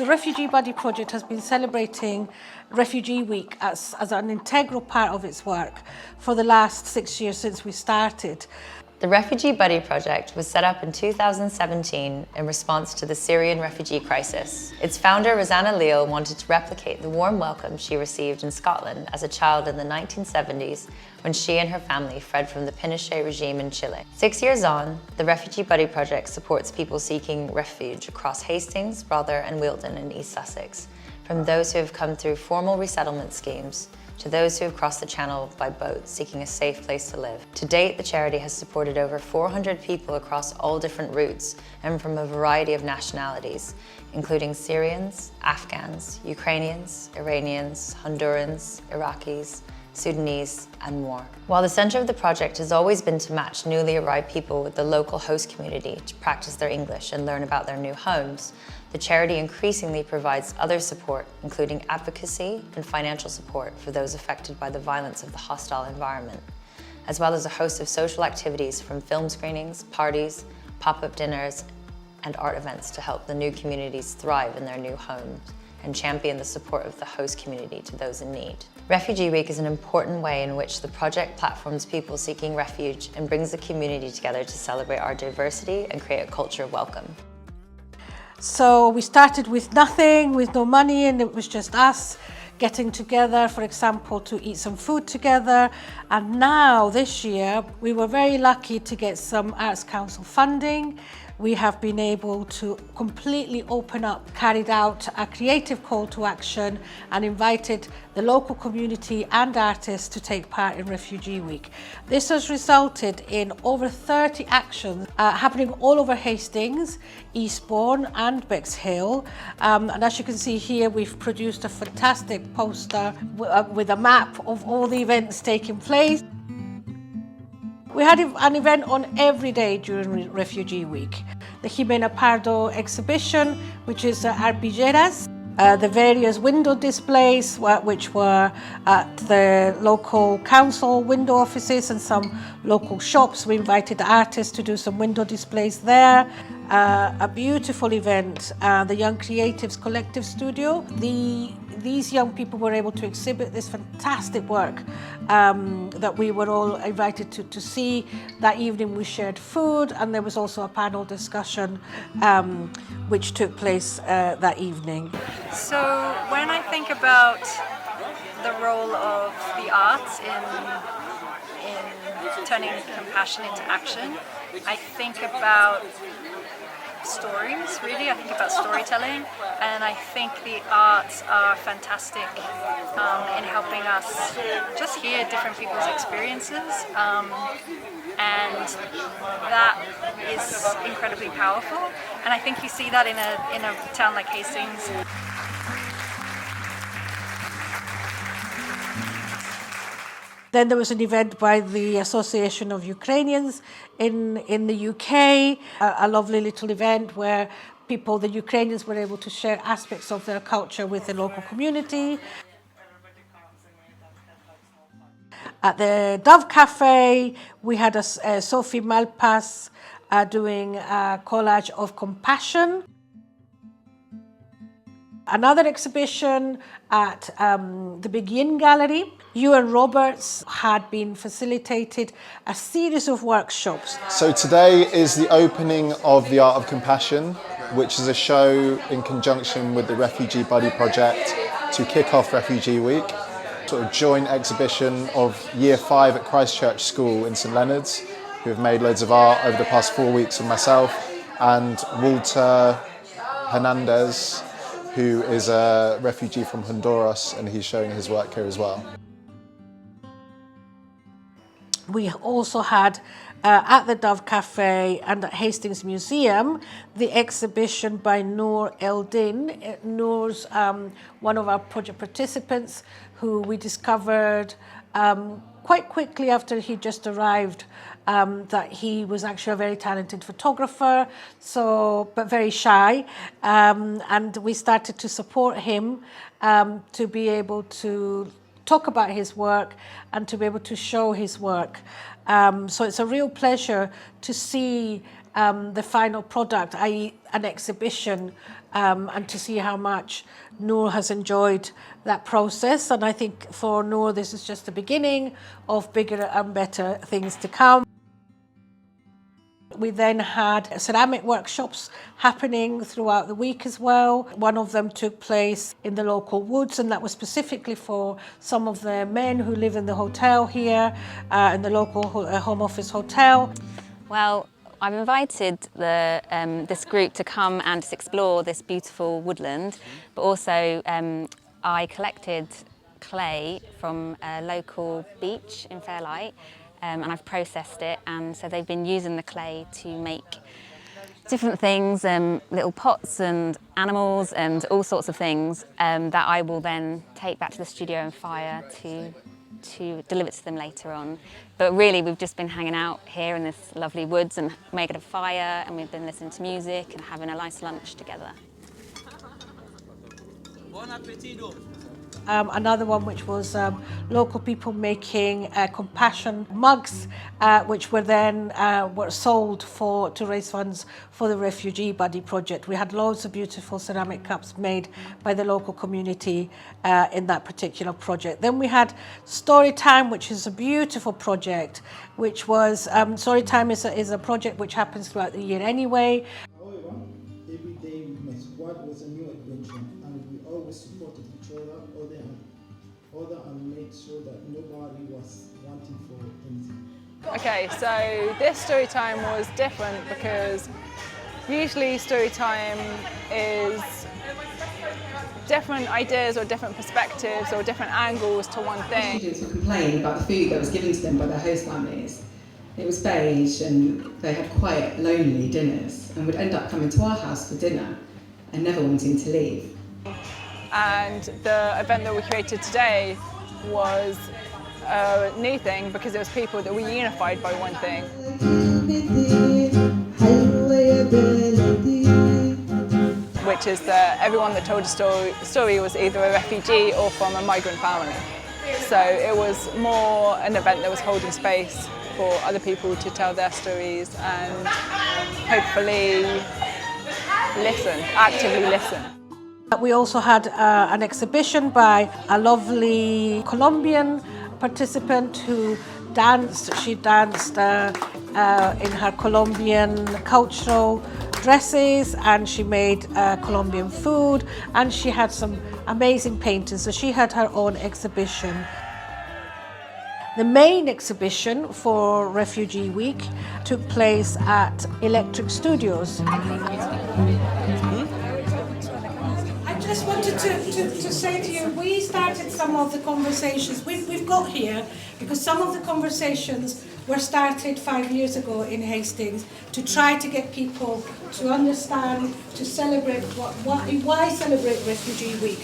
The Refugee Buddy Project has been celebrating Refugee Week as an integral part of its work for the last 6 years since we started. The Refugee Buddy Project was set up in 2017 in response to the Syrian refugee crisis. Its founder, Rosanna Leal, wanted to replicate the warm welcome she received in Scotland as a child in the 1970s when she and her family fled from the Pinochet regime in Chile. 6 years on, the Refugee Buddy Project supports people seeking refuge across Hastings, Rother and Wealdon in East Sussex, from those who have come through formal resettlement schemes to those who have crossed the Channel by boat seeking a safe place to live. To date, the charity has supported over 400 people across all different routes and from a variety of nationalities, including Syrians, Afghans, Ukrainians, Iranians, Hondurans, Iraqis, Sudanese, and more. While the centre of the project has always been to match newly arrived people with the local host community to practice their English and learn about their new homes, the charity increasingly provides other support, including advocacy and financial support for those affected by the violence of the hostile environment, as well as a host of social activities from film screenings, parties, pop-up dinners, and art events to help the new communities thrive in their new homes and champion the support of the host community to those in need. Refugee Week is an important way in which the project platforms people seeking refuge and brings the community together to celebrate our diversity and create a culture of welcome. So we started with nothing, with no money, and it was just us getting together, for example, to eat some food together. And now, this year, we were very lucky to get some Arts Council funding. We have been able to completely open up, carried out a creative call to action and invited the local community and artists to take part in Refugee Week. This has resulted in over 30 actions happening all over Hastings, Eastbourne and Bexhill. And as you can see here, we've produced a fantastic poster with a map of all the events taking place. We had an event on every day during Refugee Week. The Jimena Pardo exhibition, which is Arpilleras, the various window displays, which were at the local council window offices and some local shops. We invited artists to do some window displays there. A beautiful event, the Young Creatives Collective Studio. These young people were able to exhibit this fantastic work that we were all invited to see. That evening we shared food, and there was also a panel discussion which took place that evening. So when I think about the role of the arts in turning compassion into action, I think about stories, really. I think about storytelling, and I think the arts are fantastic in helping us just hear different people's experiences, and that is incredibly powerful. And I think you see that in a town like Hastings. Then there was an event by the Association of Ukrainians in the UK, a lovely little event where the Ukrainians were able to share aspects of their culture with the local community. At the Dove Cafe, we had Sophie Malpas doing a collage of compassion. Another exhibition at the Begin Gallery. Ewan Roberts had been facilitated a series of workshops. So today is the opening of The Art of Compassion, which is a show in conjunction with the Refugee Buddy Project to kick off Refugee Week. Sort of joint exhibition of Year 5 at Christchurch School in St Leonard's, who have made loads of art over the past 4 weeks with myself, and Walter Hernandez, who is a refugee from Honduras, and he's showing his work here as well. We also had at the Dove Cafe and at Hastings Museum the exhibition by Noor Eldin. Noor's one of our project participants who we discovered quite quickly after he just arrived that he was actually a very talented photographer, but very shy, and we started to support him to be able to talk about his work and to be able to show his work. So it's a real pleasure to see the final product, i.e. an exhibition, and to see how much Noor has enjoyed that process. And I think for Noor, this is just the beginning of bigger and better things to come. We then had ceramic workshops happening throughout the week as well. One of them took place in the local woods, and that was specifically for some of the men who live in the hotel here, in the local Home Office hotel. Well, I've invited this group to come and just explore this beautiful woodland, but also I collected clay from a local beach in Fairlight, and I've processed it, and so they've been using the clay to make different things, little pots and animals and all sorts of things that I will then take back to the studio and fire to deliver to them later on. But really we've just been hanging out here in this lovely woods and making a fire, and we've been listening to music and having a nice lunch together. Buon appetito! Another one which was local people making compassion mugs, which were then were sold to raise funds for the Refugee Buddy project. We had loads of beautiful ceramic cups made by the local community in that particular project. Then we had Storytime, which is a beautiful project, which was Storytime is a project which happens throughout the year anyway. However, every day with my squad was a new adventure, and we always supported each other and made sure that nobody was wanting for anything. Okay, so this story time was different because usually story time is different ideas or different perspectives or different angles to one thing. Students would complain about the food that was given to them by their host families. It was beige and they had quiet, lonely dinners and would end up coming to our house for dinner and never wanting to leave. And the event that we created today was a new thing because it was people that were unified by one thing. Which is that everyone that told a story was either a refugee or from a migrant family. So it was more an event that was holding space for other people to tell their stories and hopefully actively listen. We also had an exhibition by a lovely Colombian participant who danced. She danced in her Colombian cultural dresses, and she made Colombian food, and she had some amazing paintings. So she had her own exhibition. The main exhibition for Refugee Week took place at Electric Studios. I just wanted to say to you, we started some of the conversations we've got here because some of the conversations were started 5 years ago in Hastings to try to get people to understand, to celebrate why celebrate Refugee Week.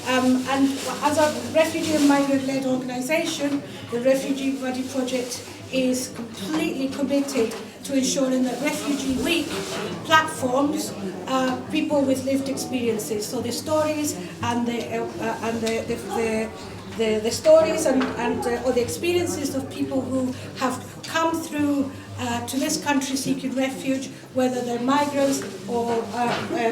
And as a refugee and migrant-led organisation, the Refugee Buddy project is completely committed to ensuring that Refugee Week platforms people with lived experiences. So the stories and the stories or the experiences of people who have come through to this country seeking refuge, whether they're migrants or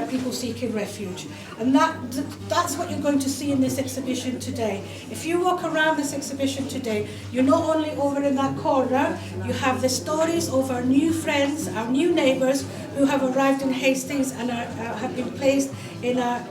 people seeking refuge. And that's what you're going to see in this exhibition today. If you walk around this exhibition today, you're not only over in that corner, you have the stories of our new friends, our new neighbours who have arrived in Hastings and have been placed in a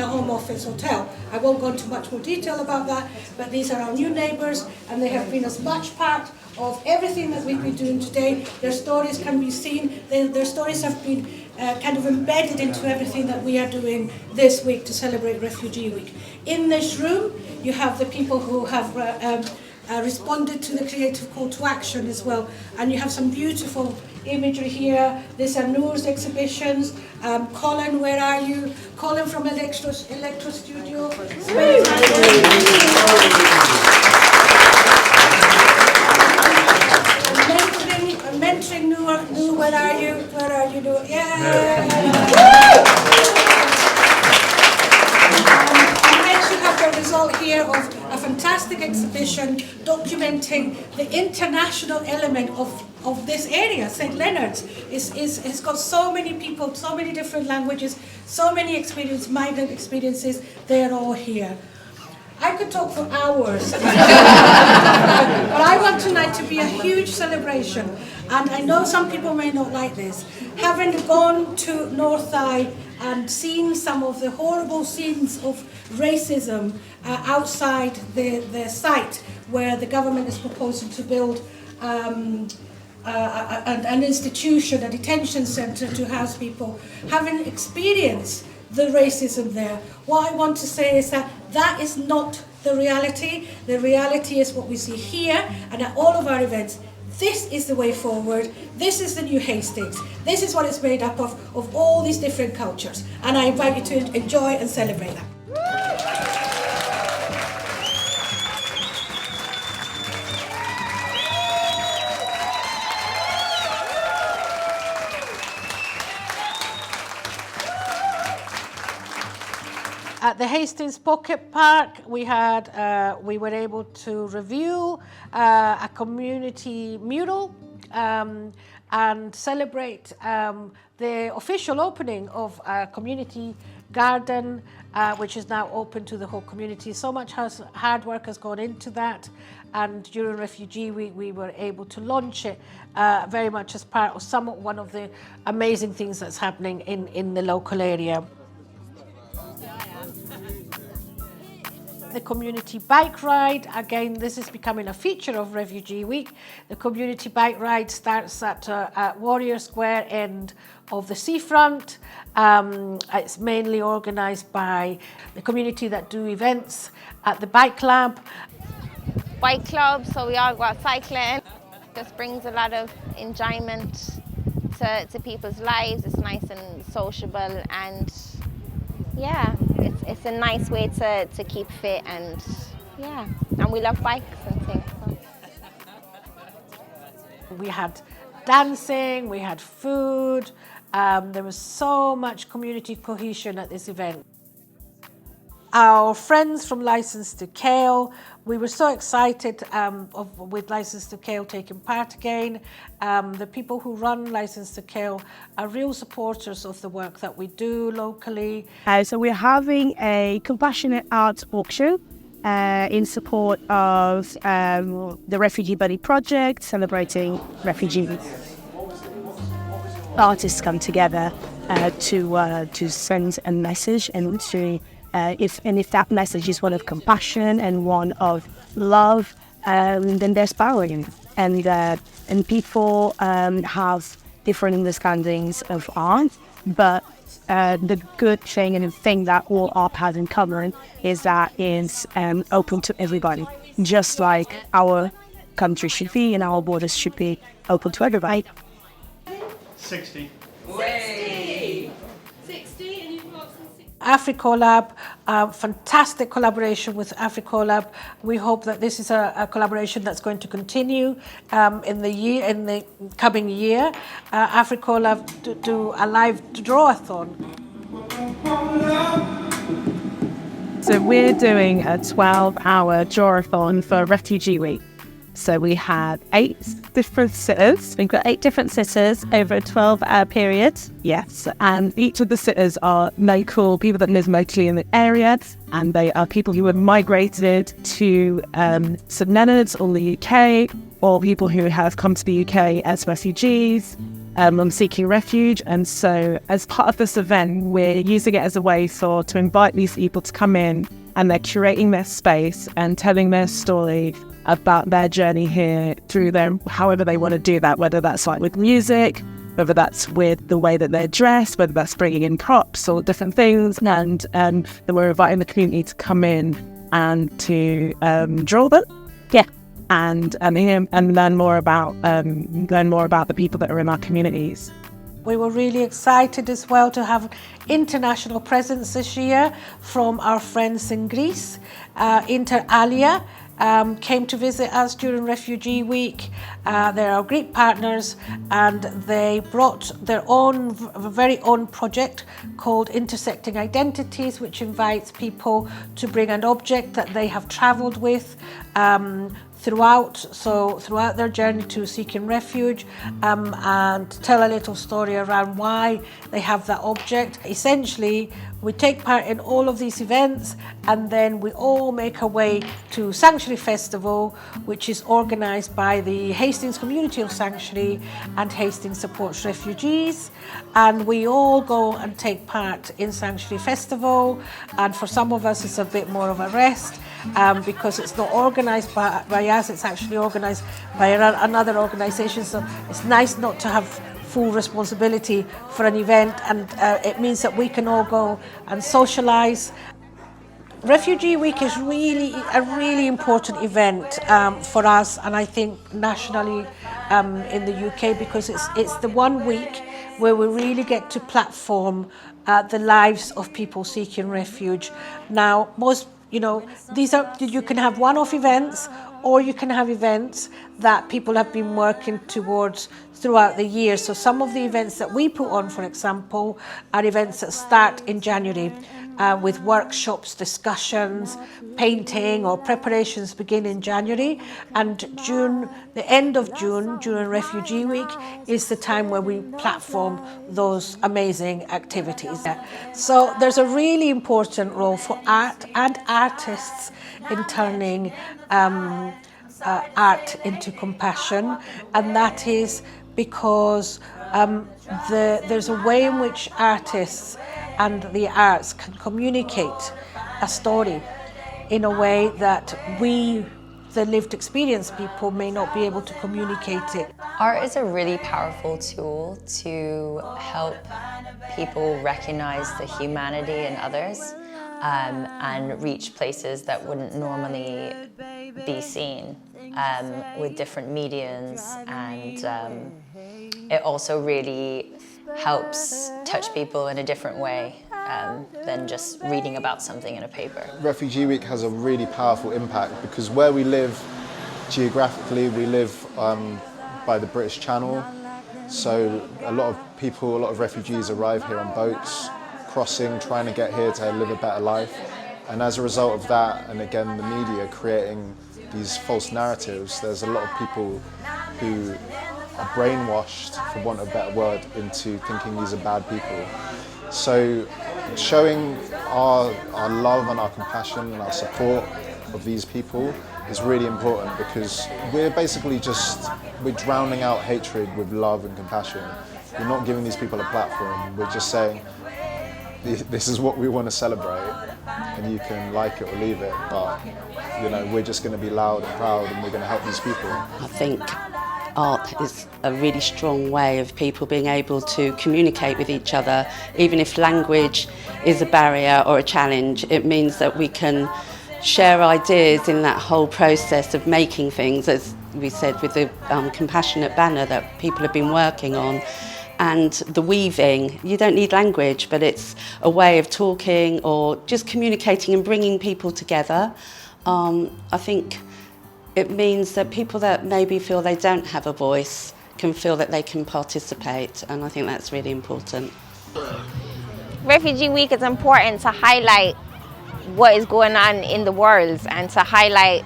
Home Office hotel. I won't go into much more detail about that, but these are our new neighbours, and they have been as much part of everything that we've been doing today. Their stories can be seen, their stories have been kind of embedded into everything that we are doing this week to celebrate Refugee Week. In this room, you have the people who have responded to the creative call to action as well, and you have some beautiful imagery here. These are Noor's exhibitions. Colin, where are you? Colin from Electro Studio. Mentoring Noor, where are you? Where are you, Noor? Yeah! And next you have the result here of a exhibition documenting the international element of this area. St. Leonard's has got so many people, so many different languages, so many migrant experiences. They're all here. I could talk for hours, but I want tonight to be a huge celebration. And I know some people may not like this. Having gone to North Eye and seen some of the horrible scenes of racism outside the site where the government is proposing to build an institution, a detention centre to house people, having experienced the racism there, what I want to say is that is not the reality. The reality is what we see here and at all of our events. This is the way forward. This is the new Hastings. This is what it's made up of all these different cultures. And I invite you to enjoy and celebrate that. At the Hastings Pocket Park, we were able to review a community mural and celebrate the official opening of a community garden, which is now open to the whole community. So much hard work has gone into that, and during Refugee Week we were able to launch it very much as part of one of the amazing things that's happening in the local area. The community bike ride, again, this is becoming a feature of Refugee Week. The community bike ride starts at Warrior Square end of the seafront. It's mainly organised by the community that do events at the bike club. Bike club, so we all go out cycling. Just brings a lot of enjoyment to people's lives. It's nice and sociable, and yeah, it's a nice way to keep fit, and yeah, and we love bikes and things. So. We had dancing, we had food, there was so much community cohesion at this event. Our friends from Licence to Kale, we were so excited with Licence to Kale taking part again. The people who run Licence to Kale are real supporters of the work that we do locally. So we're having a compassionate arts auction in support of the Refugee Buddy Project, celebrating refugees. Artists come together to send a message, and to if that message is one of compassion and one of love, then there's power in it. And people have different understandings of art, but the good thing and the thing that all art has in common is that it's open to everybody, just like our country should be and our borders should be open to everybody. 60. AfriCollab, fantastic collaboration with AfriCollab. We hope that this is a collaboration that's going to continue in the coming year. AfriCollab do a live drawathon. So we're doing a 12-hour drawathon for Refugee Week. So we have 8 different sitters. We've got 8 different sitters over a 12-hour period. Yes. And each of the sitters are local people that live locally in the area. And they are people who have migrated to St. Leonard's or the UK, or people who have come to the UK as refugees, seeking refuge. And so as part of this event, we're using it as a way to invite these people to come in, and they're curating their space and telling their story about their journey here through them, however they want to do that, whether that's like with music, whether that's with the way that they're dressed, whether that's bringing in props or different things. And then we're inviting the community to come in and to draw them. Yeah. And learn more about the people that are in our communities. We were really excited as well to have international presence this year from our friends in Greece, Inter Alia. came to visit us during Refugee Week. They're our Greek partners, and they brought their own, very own project called Intersecting Identities, which invites people to bring an object that they have travelled with throughout their journey to seeking refuge, and tell a little story around why they have that object. Essentially, we take part in all of these events, and then we all make our way to Sanctuary Festival, which is organised by the Hastings Community of Sanctuary, and Hastings supports refugees, and we all go and take part in Sanctuary Festival. And for some of us it's a bit more of a rest, because it's not organised by us, it's actually organised by another organisation, so it's nice not to have full responsibility for an event, and it means that we can all go and socialise. Refugee Week is really a really important event for us, and I think nationally in the UK, because it's the one week where we really get to platform the lives of people seeking refuge. Now, you can have one-off events, or you can have events that people have been working towards throughout the year. So some of the events that we put on, for example, are events that start in January with workshops, discussions, painting or preparations begin in January, and June, the end of June, during Refugee Week, is the time where we platform those amazing activities. So there's a really important role for art and artists in turning art into compassion, and that is because there's a way in which artists and the arts can communicate a story in a way that we, the lived experience people, may not be able to communicate it. Art is a really powerful tool to help people recognize the humanity in others, and reach places that wouldn't normally be seen with different mediums, and it also really helps touch people in a different way than just reading about something in a paper. Refugee Week has a really powerful impact because where we live geographically, we live by the British Channel, so a lot of refugees arrive here on boats, crossing, trying to get here to live a better life, and as a result of that, and again the media creating these false narratives, there's a lot of people who are brainwashed, for want of a better word, into thinking these are bad people. So showing our love and our compassion and our support of these people is really important, because we're basically we're drowning out hatred with love and compassion. We're not giving these people a platform, we're just saying this is what we want to celebrate, and you can like it or leave it, but we're just going to be loud and proud, and we're going to help these people. I think art is a really strong way of people being able to communicate with each other. Even if language is a barrier or a challenge, it means that we can share ideas in that whole process of making things, as we said with the compassionate banner that people have been working on. And the weaving, you don't need language, but it's a way of talking or just communicating and bringing people together. I think it means that people that maybe feel they don't have a voice can feel that they can participate, and I think that's really important. Refugee Week is important to highlight what is going on in the world and to highlight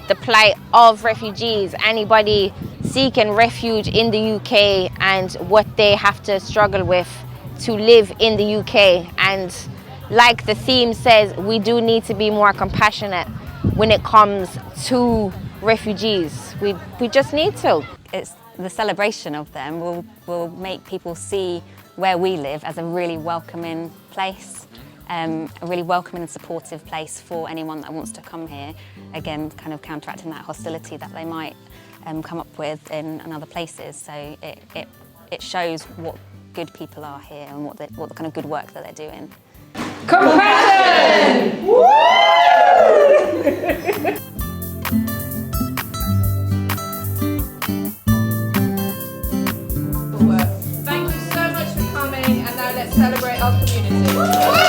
the plight of refugees, anybody seeking refuge in the UK, and what they have to struggle with to live in the UK. And like the theme says, we do need to be more compassionate when it comes to refugees. We just need to. It's the celebration of them will make people see where we live as a really welcoming place, a really welcoming and supportive place for anyone that wants to come here. Again, kind of counteracting that hostility that they might come up with in other places. So it shows what good people are here and what the kind of good work that they're doing. Compassion! Woo! Thank you so much for coming, and now let's celebrate our community.